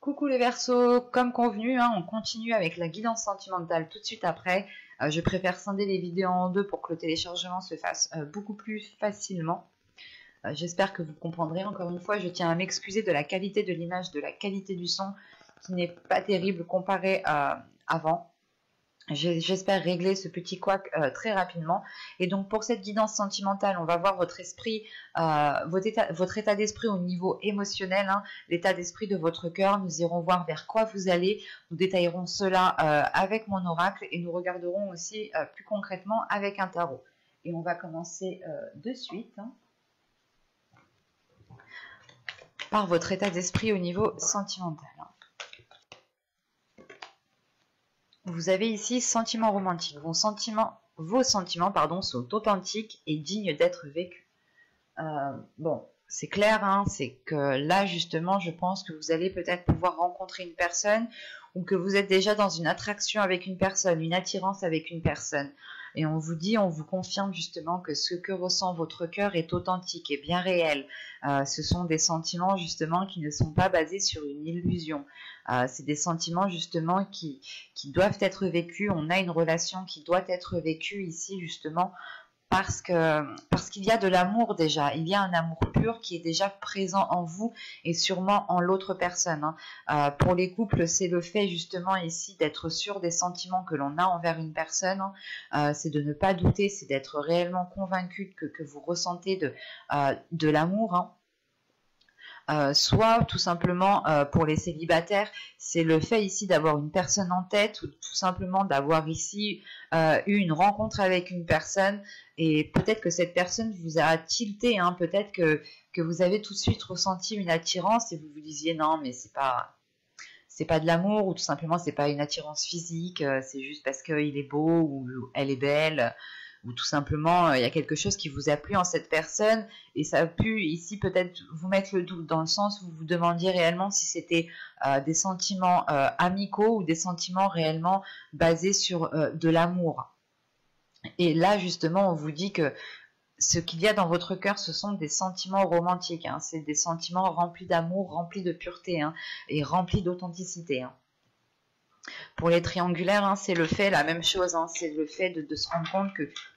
Coucou les Verseaux, comme convenu, on continue avec la guidance sentimentale tout de suite après. Je préfère scinder les vidéos en deux pour que le téléchargement se fasse beaucoup plus facilement. J'espère que vous comprendrez. Encore une fois, je tiens à m'excuser de la qualité de l'image, de la qualité du son qui n'est pas terrible comparé à avant. J'espère régler ce petit couac très rapidement. Et donc pour cette guidance sentimentale, on va voir votre esprit, votre état d'esprit au niveau émotionnel, l'état d'esprit de votre cœur. Nous irons voir vers quoi vous allez. Nous détaillerons cela avec mon oracle et nous regarderons aussi plus concrètement avec un tarot. Et on va commencer de suite par votre état d'esprit au niveau sentimental. Vous avez ici sentiments romantiques. Vos sentiments sont authentiques et dignes d'être vécus. Bon, c'est clair, c'est que là justement, je pense que vous allez peut-être pouvoir rencontrer une personne ou que vous êtes déjà dans une attraction avec une personne, une attirance avec une personne. Et on vous confirme justement que ce que ressent votre cœur est authentique et bien réel. Ce sont des sentiments justement qui ne sont pas basés sur une illusion. C'est des sentiments justement qui doivent être vécus. On a une relation qui doit être vécue ici justement parce qu'il y a de l'amour déjà, il y a un amour pur qui est déjà présent en vous et sûrement en l'autre personne. Pour les couples, c'est le fait justement ici d'être sûr des sentiments que l'on a envers une personne, c'est de ne pas douter, c'est d'être réellement convaincu que vous ressentez de l'amour. Soit tout simplement pour les célibataires, c'est le fait ici d'avoir une personne en tête ou tout simplement d'avoir ici eu une rencontre avec une personne et peut-être que cette personne vous a tilté, peut-être que vous avez tout de suite ressenti une attirance et vous vous disiez non mais c'est pas de l'amour ou tout simplement c'est pas une attirance physique, c'est juste parce qu'il est beau ou elle est belle. Ou tout simplement il y a quelque chose qui vous a plu en cette personne et ça a pu ici peut-être vous mettre le doute dans le sens où vous vous demandiez réellement si c'était des sentiments amicaux ou des sentiments réellement basés sur de l'amour. Et là justement on vous dit que ce qu'il y a dans votre cœur ce sont des sentiments romantiques, c'est des sentiments remplis d'amour, remplis de pureté et remplis d'authenticité. Pour les triangulaires, c'est le fait, la même chose, c'est le fait de se rendre compte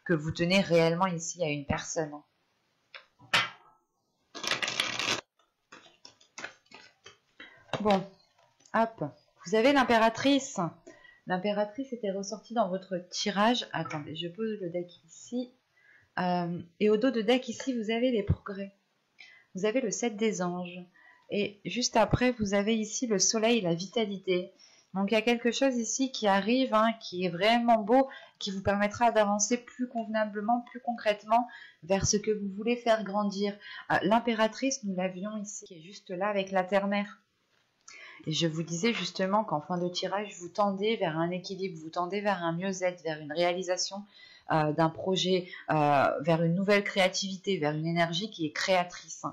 que vous tenez réellement ici à une personne. Bon, hop, vous avez l'impératrice. L'impératrice était ressortie dans votre tirage. Attendez, je pose le deck ici. Et au dos de deck ici, vous avez les progrès. Vous avez le 7 des anges. Et juste après, vous avez ici le soleil, la vitalité. Donc il y a quelque chose ici qui arrive, qui est vraiment beau, qui vous permettra d'avancer plus convenablement, plus concrètement vers ce que vous voulez faire grandir. L'impératrice, nous l'avions ici, qui est juste là avec la terre-mère. Et je vous disais justement qu'en fin de tirage, vous tendez vers un équilibre, vous tendez vers un mieux-être, vers une réalisation d'un projet, vers une nouvelle créativité, vers une énergie qui est créatrice.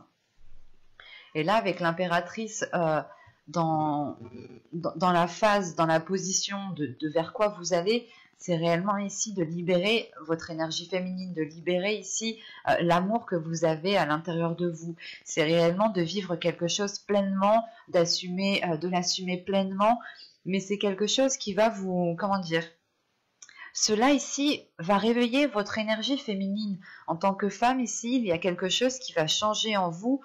Et là, avec l'impératrice... Dans la phase, dans la position de vers quoi vous allez, c'est réellement ici de libérer votre énergie féminine, de libérer ici l'amour que vous avez à l'intérieur de vous. C'est réellement de vivre quelque chose pleinement, de l'assumer pleinement, mais c'est quelque chose qui va vous, cela ici va réveiller votre énergie féminine. En tant que femme ici, il y a quelque chose qui va changer en vous,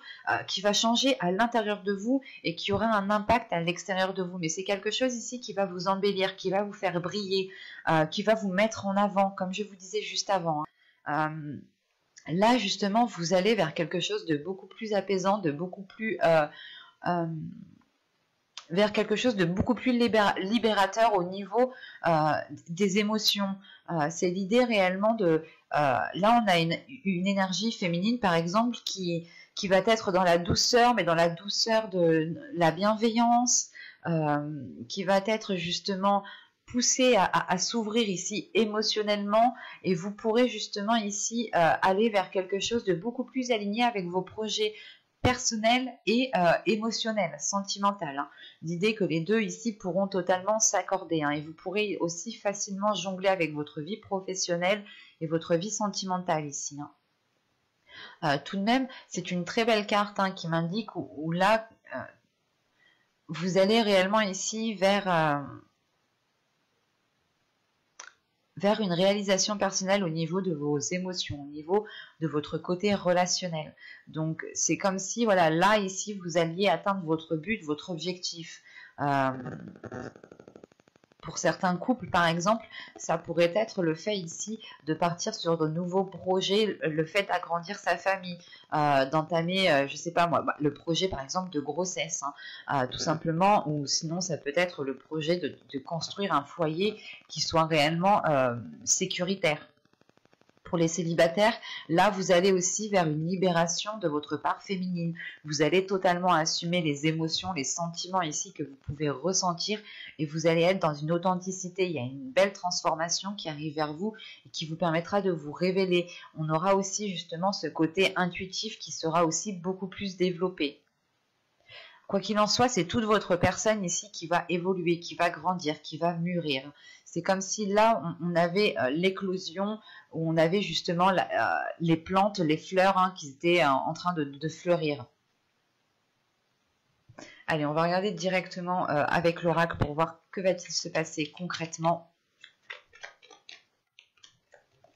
qui va changer à l'intérieur de vous et qui aura un impact à l'extérieur de vous. Mais c'est quelque chose ici qui va vous embellir, qui va vous faire briller, qui va vous mettre en avant, comme je vous disais juste avant. Là, justement, vous allez vers quelque chose de beaucoup plus apaisant, de beaucoup plus... vers quelque chose de beaucoup plus libérateur au niveau des émotions. C'est l'idée réellement de... là, on a une énergie féminine, par exemple, qui va être dans la douceur, mais dans la douceur de la bienveillance, qui va être justement poussée à s'ouvrir ici émotionnellement, et vous pourrez justement ici aller vers quelque chose de beaucoup plus aligné avec vos projets personnel et émotionnel, sentimental. L'idée que les deux ici pourront totalement s'accorder et vous pourrez aussi facilement jongler avec votre vie professionnelle et votre vie sentimentale ici. Tout de même, c'est une très belle carte qui m'indique où là, vous allez réellement ici vers une réalisation personnelle au niveau de vos émotions, au niveau de votre côté relationnel. Donc c'est comme si, voilà, là, ici, vous alliez atteindre votre but, votre objectif. Pour certains couples, par exemple, ça pourrait être le fait ici de partir sur de nouveaux projets, le fait d'agrandir sa famille, d'entamer, je sais pas moi, le projet par exemple de grossesse, hein, tout simplement, ou sinon ça peut être le projet de construire un foyer qui soit réellement sécuritaire. Pour les célibataires, là, vous allez aussi vers une libération de votre part féminine. Vous allez totalement assumer les émotions, les sentiments ici que vous pouvez ressentir et vous allez être dans une authenticité. Il y a une belle transformation qui arrive vers vous et qui vous permettra de vous révéler. On aura aussi justement ce côté intuitif qui sera aussi beaucoup plus développé. Quoi qu'il en soit, c'est toute votre personne ici qui va évoluer, qui va grandir, qui va mûrir. C'est comme si là, on avait l'éclosion, où on avait justement les plantes, les fleurs hein, qui étaient en train de fleurir. Allez, on va regarder directement avec l'oracle pour voir que va-t-il se passer concrètement.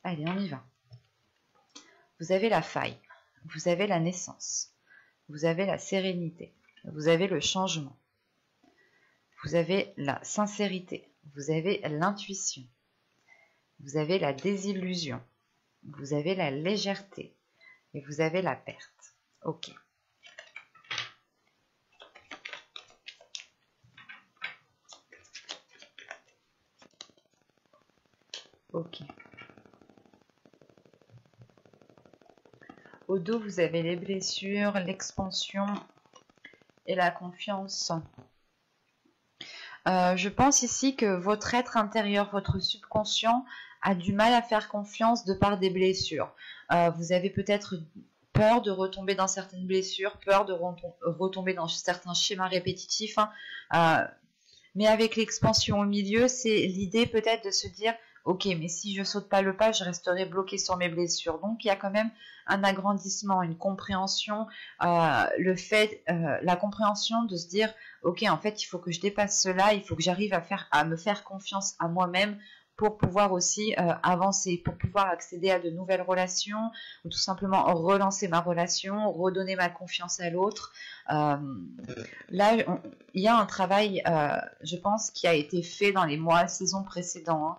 Allez, on y va. Vous avez la faille, vous avez la naissance, vous avez la sérénité. Vous avez le changement, vous avez la sincérité, vous avez l'intuition, vous avez la désillusion, vous avez la légèreté et vous avez la perte. Ok. Ok. Au dos, vous avez les blessures, l'expansion et la confiance. Je pense ici que votre être intérieur, votre subconscient a du mal à faire confiance de par des blessures. Vous avez peut-être peur de retomber dans certaines blessures, peur de retomber dans certains schémas répétitifs. Hein. Mais avec l'expansion au milieu, c'est l'idée peut-être de se dire ok, mais si je saute pas le pas, je resterai bloqué sur mes blessures. Donc il y a quand même un agrandissement, une compréhension, la compréhension de se dire ok, en fait, il faut que je dépasse cela, il faut que j'arrive à me faire confiance à moi-même pour pouvoir aussi avancer, pour pouvoir accéder à de nouvelles relations, ou tout simplement relancer ma relation, redonner ma confiance à l'autre. Là, il y a un travail, je pense, qui a été fait dans les mois, saisons précédentes.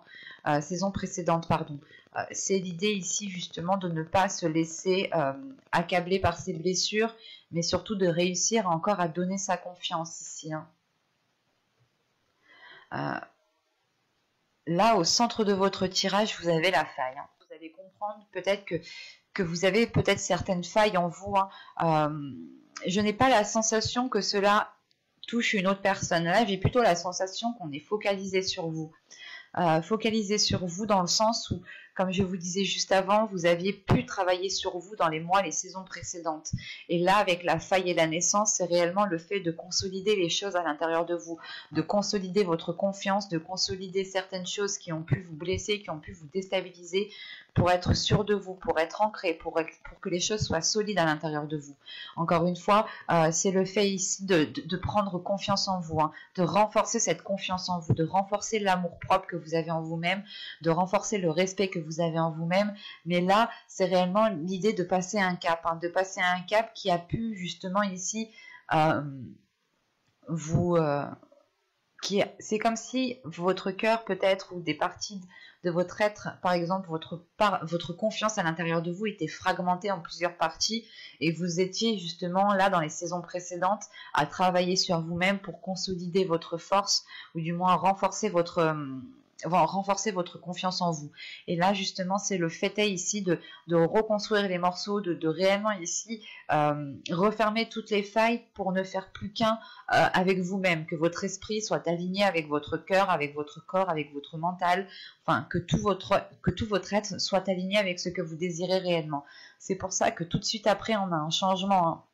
C'est l'idée ici justement de ne pas se laisser accabler par ses blessures, mais surtout de réussir encore à donner sa confiance ici. Hein. Là, au centre de votre tirage, vous avez la faille. Hein. Vous allez comprendre peut-être que vous avez peut-être certaines failles en vous. Hein. Je n'ai pas la sensation que cela touche une autre personne. Là, j'ai plutôt la sensation qu'on est focalisé sur vous. Focalisé sur vous dans le sens où, comme je vous disais juste avant, vous aviez pu travailler sur vous dans les mois, les saisons précédentes. Et là, avec la faille et la naissance, c'est réellement le fait de consolider les choses à l'intérieur de vous, de consolider votre confiance, de consolider certaines choses qui ont pu vous blesser, qui ont pu vous déstabiliser, pour être sûr de vous, pour être ancré, pour que les choses soient solides à l'intérieur de vous. Encore une fois, c'est le fait ici de prendre confiance en vous, hein, de renforcer cette confiance en vous, de renforcer l'amour propre que vous avez en vous-même, de renforcer le respect que vous avez en vous-même. Mais là, c'est réellement l'idée de passer un cap, hein, de passer un cap qui a pu justement ici c'est comme si votre cœur peut-être ou des parties de votre être, par exemple votre confiance à l'intérieur de vous était fragmentée en plusieurs parties et vous étiez justement là dans les saisons précédentes à travailler sur vous-même pour consolider votre force ou du moins renforcer votre confiance en vous. Et là, justement, c'est le fait ici de reconstruire les morceaux, de réellement ici refermer toutes les failles pour ne faire plus qu'un avec vous-même, que votre esprit soit aligné avec votre cœur, avec votre corps, avec votre mental, enfin, que tout votre être soit aligné avec ce que vous désirez réellement. C'est pour ça que tout de suite après, on a un changement, hein.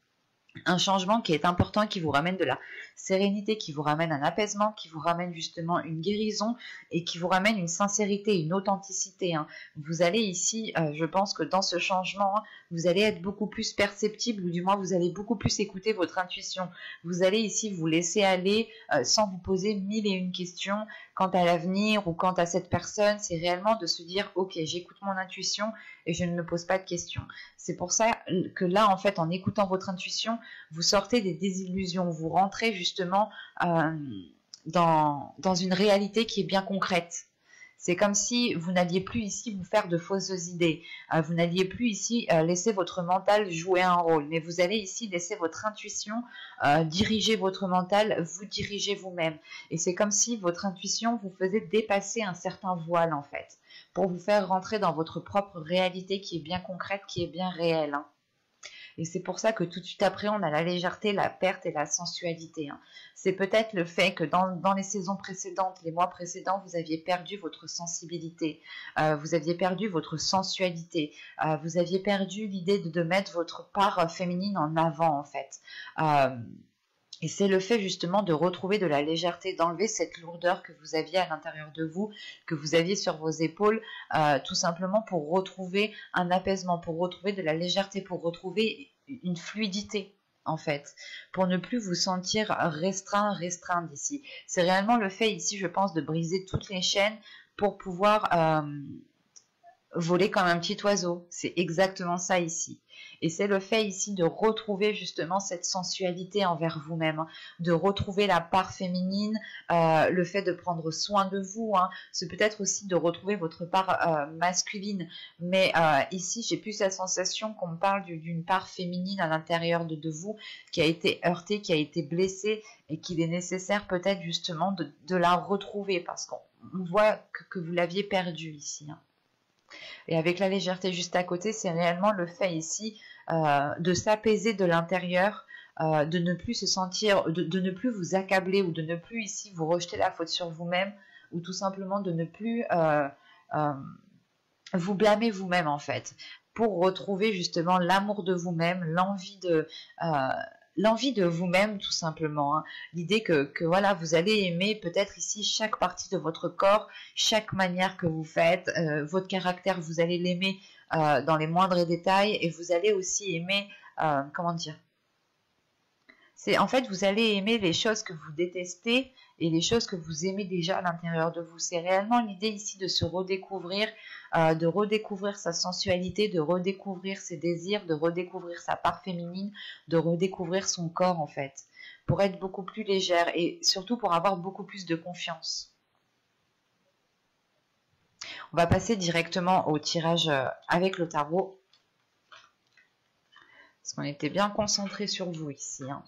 un changement qui est important, qui vous ramène de la sérénité, qui vous ramène un apaisement, qui vous ramène justement une guérison et qui vous ramène une sincérité, une authenticité. Hein. Vous allez ici, je pense que dans ce changement, hein, vous allez être beaucoup plus perceptible ou du moins vous allez beaucoup plus écouter votre intuition. Vous allez ici vous laisser aller sans vous poser mille et une questions quant à l'avenir ou quant à cette personne. C'est réellement de se dire ok, j'écoute mon intuition et je ne me pose pas de questions. C'est pour ça que là, en fait, en écoutant votre intuition, vous sortez des désillusions, vous rentrez justement dans une réalité qui est bien concrète. C'est comme si vous n'alliez plus ici vous faire de fausses idées, vous n'alliez plus ici laisser votre mental jouer un rôle, mais vous allez ici laisser votre intuition diriger votre mental, vous diriger vous-même. Et c'est comme si votre intuition vous faisait dépasser un certain voile en fait, pour vous faire rentrer dans votre propre réalité qui est bien concrète, qui est bien réelle. Hein. Et c'est pour ça que tout de suite après, on a la légèreté, la perte et la sensualité. Hein. C'est peut-être le fait que dans les saisons précédentes, les mois précédents, vous aviez perdu votre sensibilité, vous aviez perdu votre sensualité, vous aviez perdu l'idée de mettre votre part féminine en avant en fait. Et c'est le fait justement de retrouver de la légèreté, d'enlever cette lourdeur que vous aviez à l'intérieur de vous, que vous aviez sur vos épaules, tout simplement pour retrouver un apaisement, pour retrouver de la légèreté, pour retrouver une fluidité en fait, pour ne plus vous sentir restreint d'ici. C'est réellement le fait ici, je pense, de briser toutes les chaînes pour pouvoir voler comme un petit oiseau. C'est exactement ça ici. Et c'est le fait ici de retrouver justement cette sensualité envers vous-même, de retrouver la part féminine, le fait de prendre soin de vous, hein. C'est peut-être aussi de retrouver votre part masculine. Mais ici, j'ai plus la sensation qu'on me parle d'une part féminine à l'intérieur de vous qui a été heurtée, qui a été blessée et qu'il est nécessaire peut-être justement de la retrouver parce qu'on voit que vous l'aviez perdue ici. Hein. Et avec la légèreté juste à côté, c'est réellement le fait ici de s'apaiser de l'intérieur, de ne plus se sentir, de ne plus vous accabler ou de ne plus ici vous rejeter la faute sur vous-même ou tout simplement de ne plus vous blâmer vous-même en fait, pour retrouver justement l'amour de vous-même, l'envie de vous-même tout simplement. Hein. L'idée que voilà, vous allez aimer peut-être ici chaque partie de votre corps, chaque manière que vous faites, votre caractère, vous allez l'aimer dans les moindres détails et vous allez aussi aimer, comment dire, en fait, vous allez aimer les choses que vous détestez et les choses que vous aimez déjà à l'intérieur de vous. C'est réellement l'idée ici de se redécouvrir, de redécouvrir sa sensualité, de redécouvrir ses désirs, de redécouvrir sa part féminine, de redécouvrir son corps en fait, pour être beaucoup plus légère et surtout pour avoir beaucoup plus de confiance. On va passer directement au tirage avec le tarot, parce qu'on était bien concentré sur vous ici. Hein.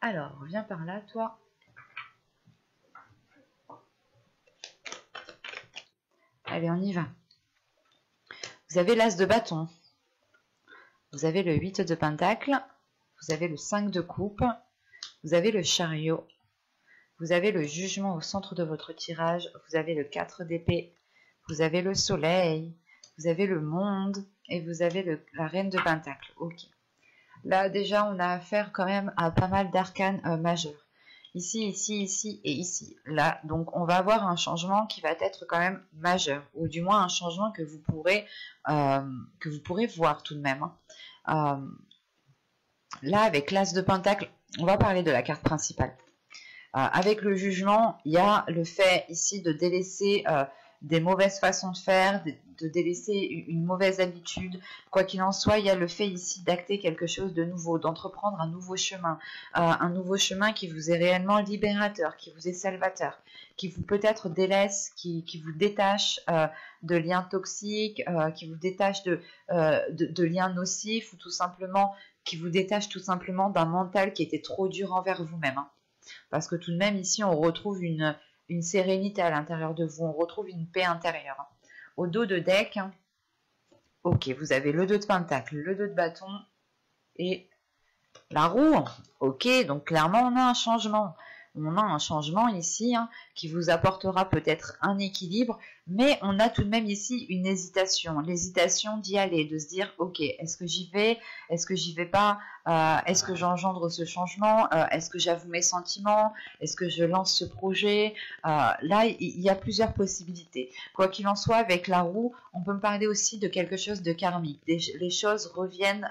Alors, viens par là, toi. Allez, on y va. Vous avez l'as de bâton. Vous avez le 8 de pentacle. Vous avez le 5 de coupe. Vous avez le chariot. Vous avez le jugement au centre de votre tirage. Vous avez le 4 d'épée. Vous avez le soleil. Vous avez le monde. Et vous avez la reine de pentacle. Ok. Là, déjà, on a affaire quand même à pas mal d'arcanes majeurs. Ici, ici, ici et ici. Là, donc, on va avoir un changement qui va être quand même majeur. Ou du moins, un changement que vous pourrez voir tout de même. Là, avec l'as de pentacle, on va parler de la carte principale. Avec le jugement, il y a le fait ici de délaisser des mauvaises façons de faire, de délaisser une mauvaise habitude. Quoi qu'il en soit, il y a le fait ici d'acter quelque chose de nouveau, d'entreprendre un nouveau chemin qui vous est réellement libérateur, qui vous est salvateur, qui vous peut-être délaisse, qui vous détache de liens toxiques, qui vous détache de liens nocifs, ou tout simplement, qui vous détache tout simplement d'un mental qui était trop dur envers vous-même. Hein. Parce que tout de même, ici, on retrouve une sérénité à l'intérieur de vous, on retrouve une paix intérieure. Au dos de deck, ok, vous avez le 2 de pentacle, le 2 de bâton et la roue. Ok, donc clairement, on a un changement. On a un changement ici hein, qui vous apportera peut-être un équilibre, mais on a tout de même ici une hésitation. L'hésitation d'y aller, de se dire, ok, est-ce que j'y vais? Est-ce que j'y vais pas? Est-ce que j'engendre ce changement? Est-ce que j'avoue mes sentiments? Est-ce que je lance ce projet? Là, il y a plusieurs possibilités. Quoi qu'il en soit, avec la roue, on peut me parler aussi de quelque chose de karmique. Les choses reviennent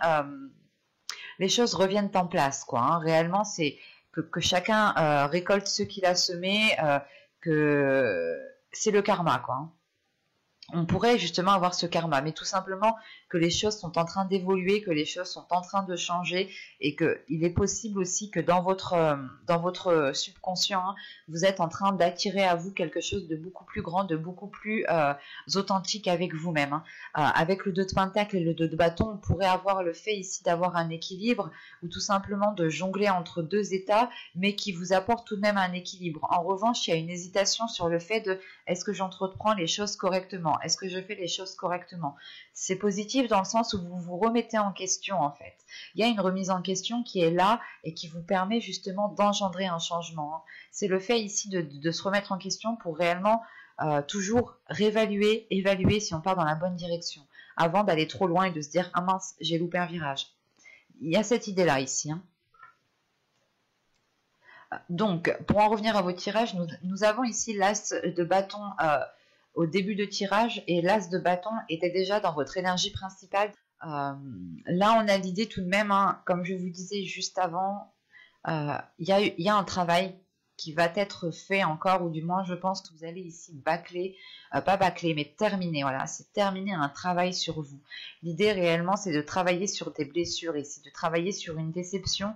en place, quoi. Hein. Réellement, c'est que chacun récolte ce qu'il a semé, que c'est le karma, quoi. Hein. On pourrait justement avoir ce karma, mais tout simplement que les choses sont en train d'évoluer, que les choses sont en train de changer et qu'il est possible aussi que dans votre subconscient, hein, vous êtes en train d'attirer à vous quelque chose de beaucoup plus grand, de beaucoup plus authentique avec vous-même. Hein. Avec le 2 de Pentacle et le 2 de bâton, on pourrait avoir le fait ici d'avoir un équilibre ou tout simplement de jongler entre deux états, mais qui vous apporte tout de même un équilibre. En revanche, il y a une hésitation sur le fait de est-ce que j'entreprends les choses correctement? Est-ce que je fais les choses correctement? C'est positif dans le sens où vous vous remettez en question en fait. Il y a une remise en question qui est là et qui vous permet justement d'engendrer un changement. Hein. C'est le fait ici de se remettre en question pour réellement toujours réévaluer, évaluer si on part dans la bonne direction avant d'aller trop loin et de se dire ah mince, j'ai loupé un virage. Il y a cette idée-là ici. Hein. Donc, pour en revenir à vos tirages, nous avons ici l'as de bâton au début de tirage et l'as de bâton était déjà dans votre énergie principale. Là, on a l'idée tout de même, hein, comme je vous disais juste avant, il y a un travail qui va être fait encore, ou du moins je pense que vous allez ici bâcler, pas bâcler, mais terminer, voilà, c'est terminer un travail sur vous. L'idée réellement, c'est de travailler sur des blessures ici, de travailler sur une déception,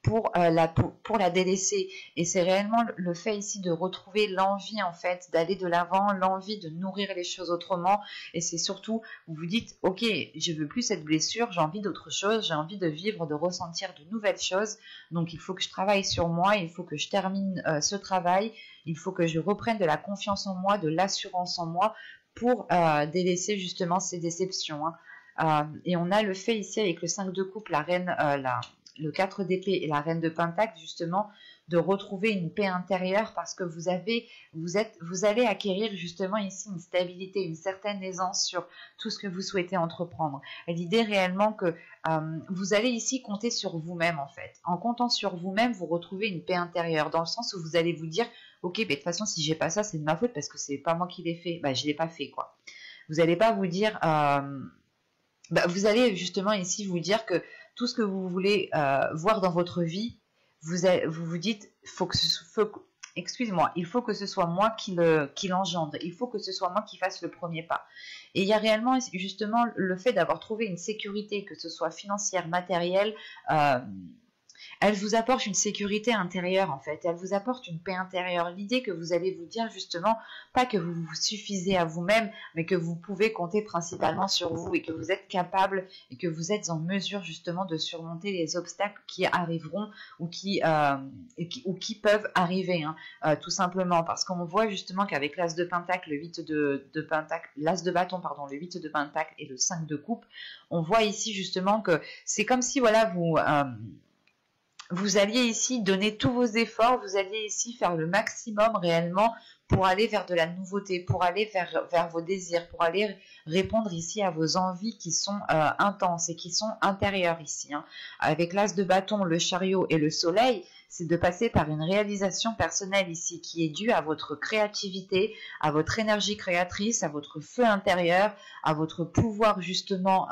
pour la délaisser. Et c'est réellement le fait ici de retrouver l'envie en fait d'aller de l'avant, l'envie de nourrir les choses autrement. Et c'est surtout, vous vous dites, ok, je veux plus cette blessure, j'ai envie d'autre chose, j'ai envie de vivre, de ressentir de nouvelles choses. Donc il faut que je travaille sur moi, il faut que je termine ce travail, il faut que je reprenne de la confiance en moi, de l'assurance en moi pour délaisser justement ces déceptions. Hein. Et on a le fait ici avec le 5 de coupe, la reine, le 4 d'épée et la reine de pentacle, justement, de retrouver une paix intérieure parce que vous allez acquérir justement ici une stabilité, une certaine aisance sur tout ce que vous souhaitez entreprendre. Et l'idée réellement que vous allez ici compter sur vous-même en fait. En comptant sur vous-même, vous retrouvez une paix intérieure dans le sens où vous allez vous dire, ok, mais de toute façon, si j'ai pas ça, c'est de ma faute parce que c'est pas moi qui l'ai fait. Bah, je l'ai pas fait, quoi. Vous n'allez pas vous dire... vous allez justement ici vous dire que tout ce que vous voulez voir dans votre vie, vous vous dites, excusez-moi, il faut que ce soit moi qui l'engendre, il faut que ce soit moi qui fasse le premier pas. Et il y a réellement justement le fait d'avoir trouvé une sécurité, que ce soit financière, matérielle, elle vous apporte une sécurité intérieure en fait, elle vous apporte une paix intérieure. L'idée que vous allez vous dire justement, pas que vous vous suffisez à vous-même, mais que vous pouvez compter principalement sur vous et que vous êtes capable et que vous êtes en mesure justement de surmonter les obstacles qui arriveront ou qui peuvent arriver, hein, tout simplement parce qu'on voit justement qu'avec l'as de pentacle, le 8 de pentacle, l'as de bâton, pardon, le 8 de pentacle et le 5 de coupe, on voit ici justement que c'est comme si voilà vous alliez ici donner tous vos efforts, vous alliez ici faire le maximum réellement pour aller vers de la nouveauté, pour aller vers vos désirs, pour aller répondre ici à vos envies qui sont intenses et qui sont intérieures ici. Hein. Avec l'as de bâton, le chariot et le soleil, c'est de passer par une réalisation personnelle ici qui est due à votre créativité, à votre énergie créatrice, à votre feu intérieur, à votre pouvoir justement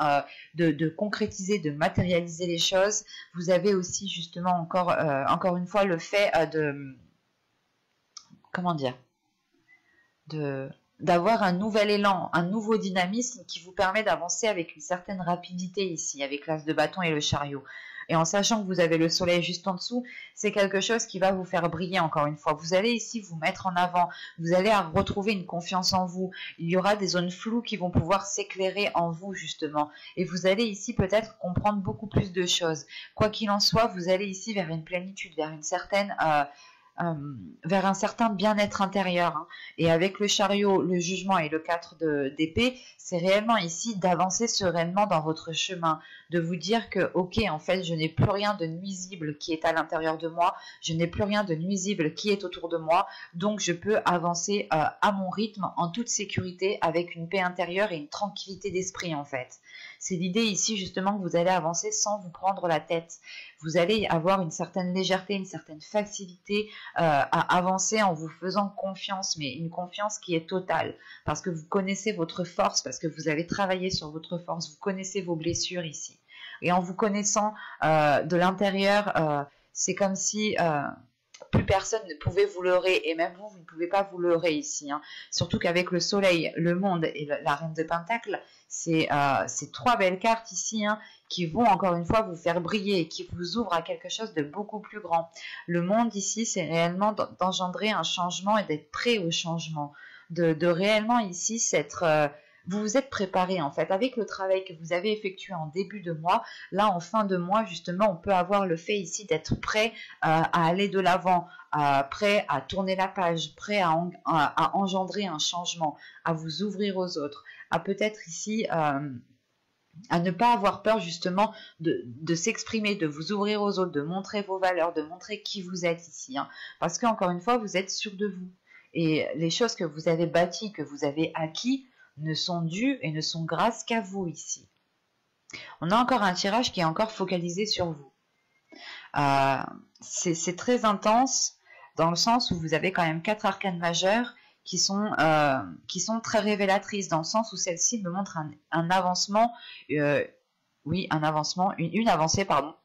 de concrétiser, de matérialiser les choses. Vous avez aussi justement encore une fois le fait d'avoir un nouvel élan, un nouveau dynamisme qui vous permet d'avancer avec une certaine rapidité ici, avec l'as de bâton et le chariot. Et en sachant que vous avez le soleil juste en dessous, c'est quelque chose qui va vous faire briller encore une fois. Vous allez ici vous mettre en avant, vous allez retrouver une confiance en vous. Il y aura des zones floues qui vont pouvoir s'éclairer en vous justement. Et vous allez ici peut-être comprendre beaucoup plus de choses. Quoi qu'il en soit, vous allez ici vers une plénitude, vers une certaine... vers un certain bien-être intérieur. Hein. Et avec le chariot, le jugement et le 4 d'épée, c'est réellement ici d'avancer sereinement dans votre chemin, de vous dire que, ok, en fait, je n'ai plus rien de nuisible qui est à l'intérieur de moi, je n'ai plus rien de nuisible qui est autour de moi, donc je peux avancer à mon rythme, en toute sécurité, avec une paix intérieure et une tranquillité d'esprit, en fait. C'est l'idée ici, justement, que vous allez avancer sans vous prendre la tête. Vous allez avoir une certaine légèreté, une certaine facilité à avancer en vous faisant confiance, mais une confiance qui est totale, parce que vous connaissez votre force, parce que vous avez travaillé sur votre force, vous connaissez vos blessures ici. Et en vous connaissant de l'intérieur, c'est comme si plus personne ne pouvait vous leurrer, et même vous, vous ne pouvez pas vous leurrer ici. Hein. Surtout qu'avec le soleil, le monde et la reine de Pentacle, c'est trois belles cartes ici, hein, qui vont encore une fois vous faire briller et qui vous ouvrent à quelque chose de beaucoup plus grand. Le monde ici, c'est réellement d'engendrer un changement et d'être prêt au changement. De réellement ici s'être... vous vous êtes préparé en fait avec le travail que vous avez effectué en début de mois. Là, en fin de mois, justement, on peut avoir le fait ici d'être prêt à aller de l'avant, prêt à tourner la page, prêt à engendrer un changement, à vous ouvrir aux autres, à peut-être ici... à ne pas avoir peur justement de s'exprimer, de vous ouvrir aux autres, de montrer vos valeurs, de montrer qui vous êtes ici. Hein, parce qu'encore une fois, vous êtes sûr de vous. Et les choses que vous avez bâties, que vous avez acquis, ne sont dues et ne sont grâces qu'à vous ici. On a encore un tirage qui est encore focalisé sur vous. C'est très intense dans le sens où vous avez quand même 4 arcanes majeures qui sont très révélatrices, dans le sens où celle-ci me montre un avancement, oui, un avancement, une avancée, pardon,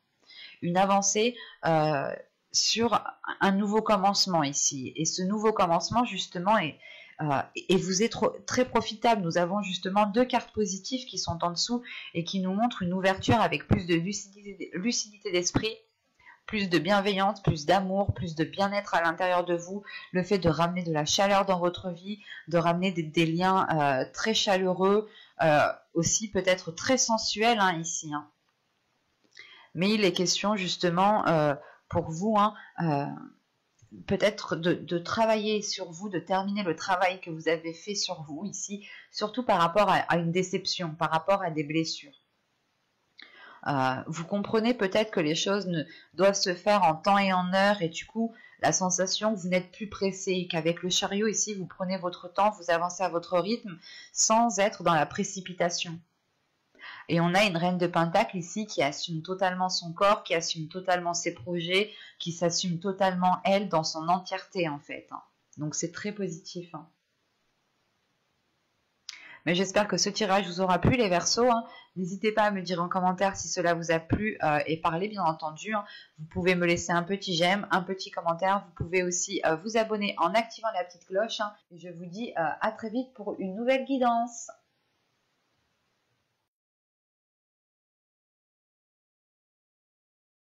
une avancée sur un nouveau commencement ici. Et ce nouveau commencement, justement, et vous êtes très profitable. Nous avons justement 2 cartes positives qui sont en dessous et qui nous montrent une ouverture avec plus de lucidité d'esprit, plus de bienveillance, plus d'amour, plus de bien-être à l'intérieur de vous, le fait de ramener de la chaleur dans votre vie, de ramener des liens très chaleureux, aussi peut-être très sensuels, hein, ici. Hein. Mais il est question justement pour vous, hein, peut-être de travailler sur vous, de terminer le travail que vous avez fait sur vous ici, surtout par rapport à une déception, par rapport à des blessures. Vous comprenez peut-être que les choses doivent se faire en temps et en heure, et du coup, la sensation que vous n'êtes plus pressé, qu'avec le chariot ici, vous prenez votre temps, vous avancez à votre rythme, sans être dans la précipitation. Et on a une reine de Pentacle ici qui assume totalement son corps, qui assume totalement ses projets, qui s'assume totalement elle dans son entièreté en fait. Hein. Donc c'est très positif. Hein. Mais j'espère que ce tirage vous aura plu les Verseaux. Hein. N'hésitez pas à me dire en commentaire si cela vous a plu et parlez bien entendu. Hein. Vous pouvez me laisser un petit j'aime, un petit commentaire. Vous pouvez aussi vous abonner en activant la petite cloche. Hein. Et je vous dis à très vite pour une nouvelle guidance.